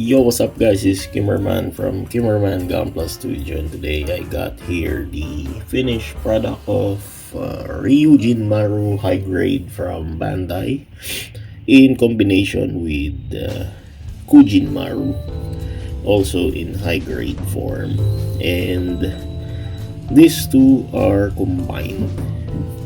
Yo, what's up guys? It's Kimmerman from Kimmerman Gunpla Studio, and today I got here the finished product of Ryujinmaru high grade from Bandai in combination with Kujinmaru, also in high grade form, and these two are combined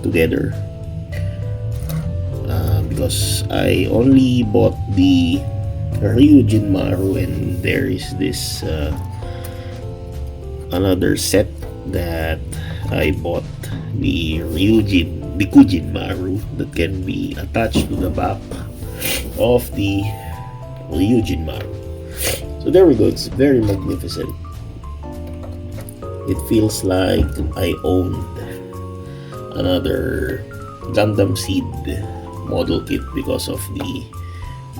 together because I only bought the Ryujinmaru, and there is this another set that I bought, the Kujinmaru, that can be attached to the back of the Ryujinmaru. So there we go. It's very magnificent. It feels like I owned another Gundam Seed model kit because of the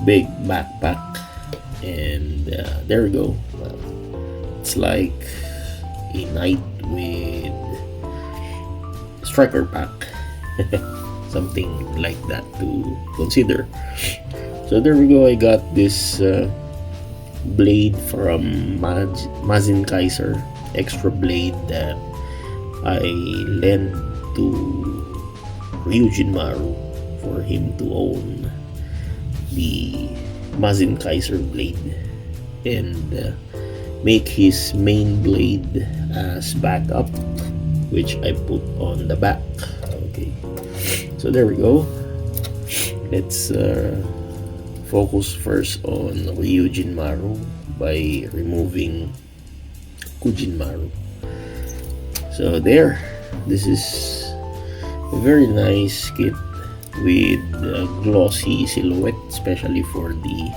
big backpack, and there we go. It's like a knight with striker pack, something like that to consider. So there we go. I got this blade from Mazin Kaiser, extra blade that I lent to Ryujinmaru for him to own the Mazin Kaiser blade and make his main blade as backup, which I put on the back. Okay, so there we go. Let's focus first on Ryujinmaru by removing Kujinmaru. So there, this is a very nice kit with a glossy silhouette, especially for the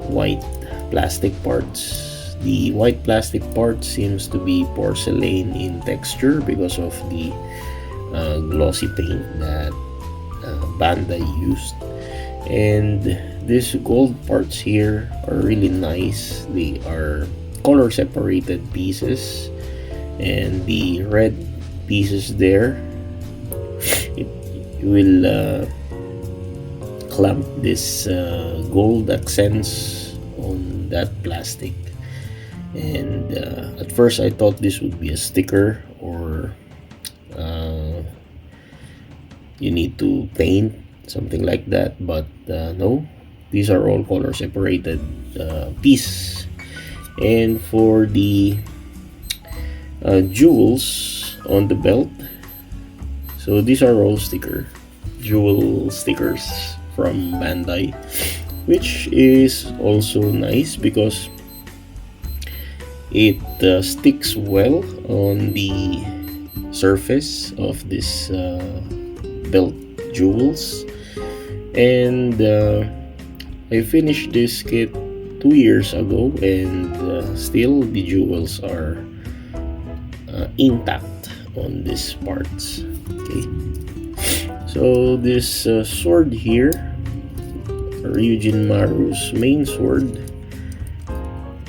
white plastic parts. The white plastic part seems to be porcelain in texture because of the glossy paint that Bandai used, and these gold parts here are really nice. They are color separated pieces, and the red pieces there, it will clamp this gold accents on that plastic. And at first I thought this would be a sticker, or you need to paint something like that, but no, these are all color separated pieces. And for the jewels on the belt, so these are all jewel stickers from Bandai, which is also nice because it sticks well on the surface of this belt jewels. And I finished this kit 2 years ago, and still the jewels are intact on these parts. Okay, so this sword here, Ryujinmaru's main sword,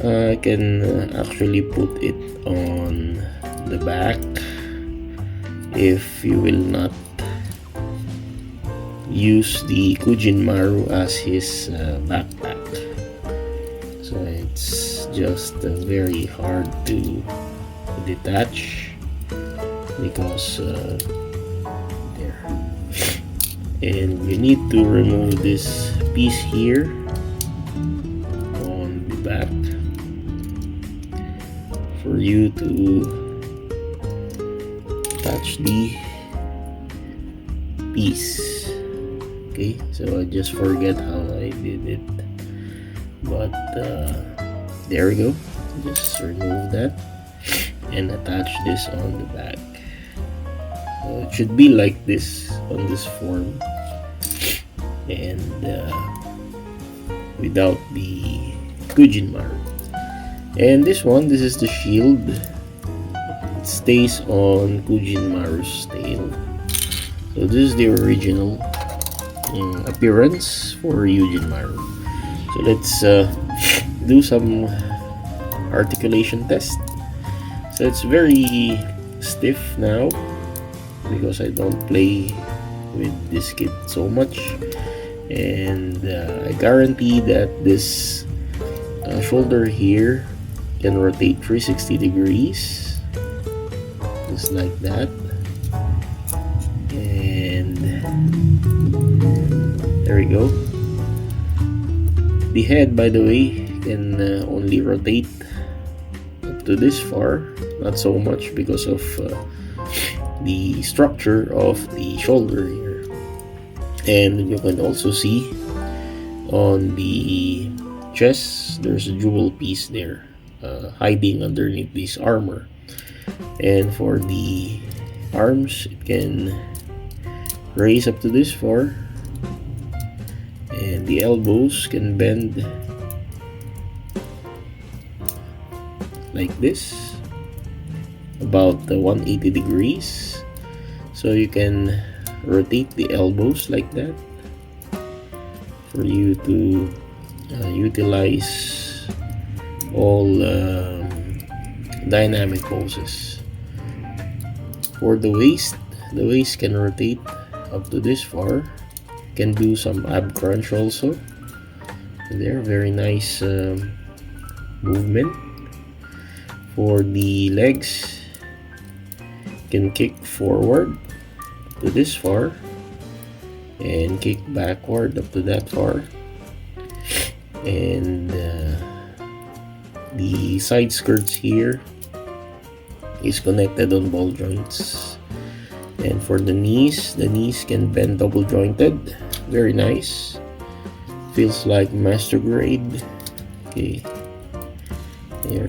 I can actually put it on the back if you will not use the Kujinmaru as his backpack. So it's just very hard to detach because there, and you need to remove this piece here on the back for you to attach the piece. Okay, so I just forget how I did it, but there we go. Just remove that and attach this on the back. So it should be like this, on this form, and without the Kujinmaru. And this is the shield. It stays on Kujinmaru's tail. So this is the original appearance for Ryujinmaru. So let's do some articulation test. So it's very stiff now because I don't play with this kit so much, and I guarantee that this shoulder here can rotate 360 degrees, just like that. And there we go. The head, by the way, can only rotate up to this far, not so much because of the structure of the shoulder here. And you can also see on the chest there's a jewel piece there hiding underneath this armor. And for the arms, it can raise up to this far, and the elbows can bend like this, about 180 degrees. So you can rotate the elbows like that for you to utilize all dynamic poses. For the waist can rotate up to this far. Can do some ab crunch also. There, very nice movement. For the legs, can kick forward to this far and kick backward up to that far. And the side skirts here is connected on ball joints. And for the knees can bend double jointed. Very nice. Feels like master grade. Okay, here,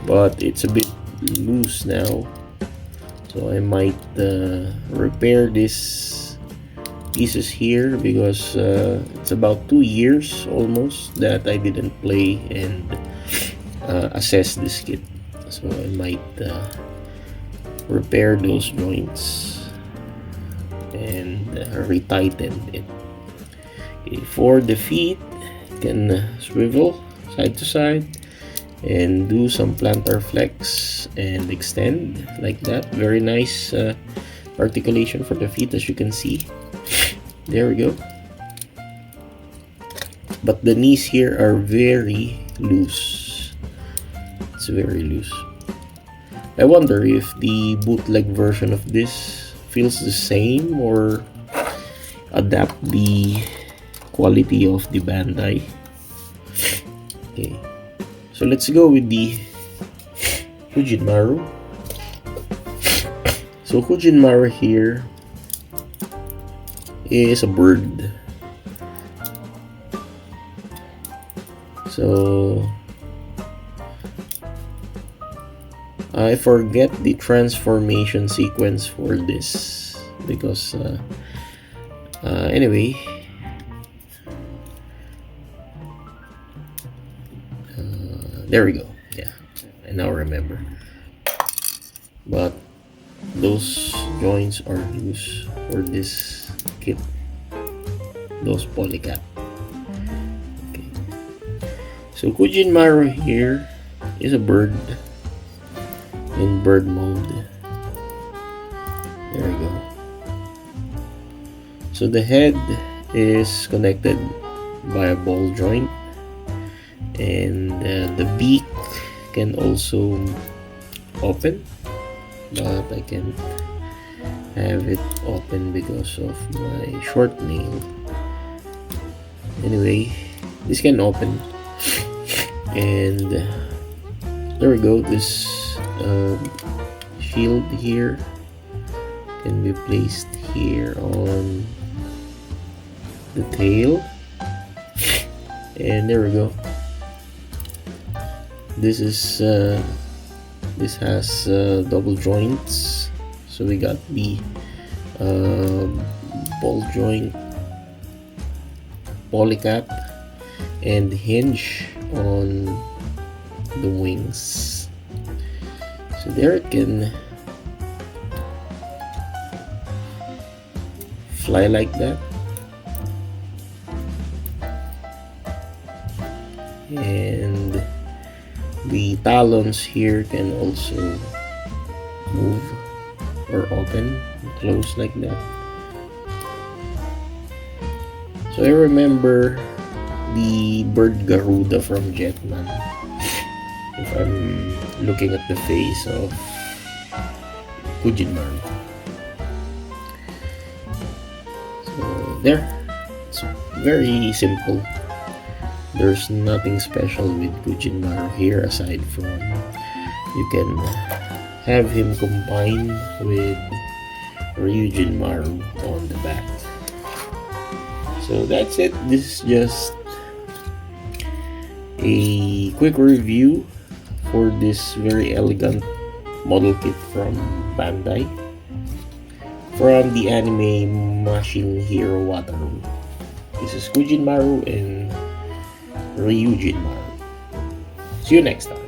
but it's a bit loose now, so I might repair this pieces here, because it's about 2 years almost that I didn't play and assess this kit, so I might repair those joints and retighten it. Okay, for the feet, can swivel side to side and do some plantar flex and extend like that. Very nice articulation for the feet, as you can see. There we go. But the knees here are very loose. It's very loose. I wonder if the bootleg version of this feels the same or adapt the quality of the Bandai. Okay, so let's go with the Kujinmaru. So Kujinmaru here is a bird. So I forget the transformation sequence for this, because anyway, there we go. Yeah, I now remember. But those joints are loose for this kit, those polycap. Okay, so Kujinmaru here is a bird in bird mode. There we go. So the head is connected by a ball joint, and the beak can also open, but I can't have it open because of my short nail. Anyway, this can open, and there we go. This shield here can be placed here on the tail, and there we go. This is this has double joints, so we got the ball joint, polycap, and hinge on the wings. So there it can fly like that, and the talons here can also move or open and close like that. So I remember the bird Garuda from Jetman. If I'm looking at the face of Kujinmaru. So there, it's very simple. There's nothing special with Kujinmaru here aside from you can have him combined with Ryujinmaru on the back. So that's it. This is just a quick review for this very elegant model kit from Bandai from the anime Mashin hero Wataru. This is Kujinmaru and Ryujinmaru. See you next time.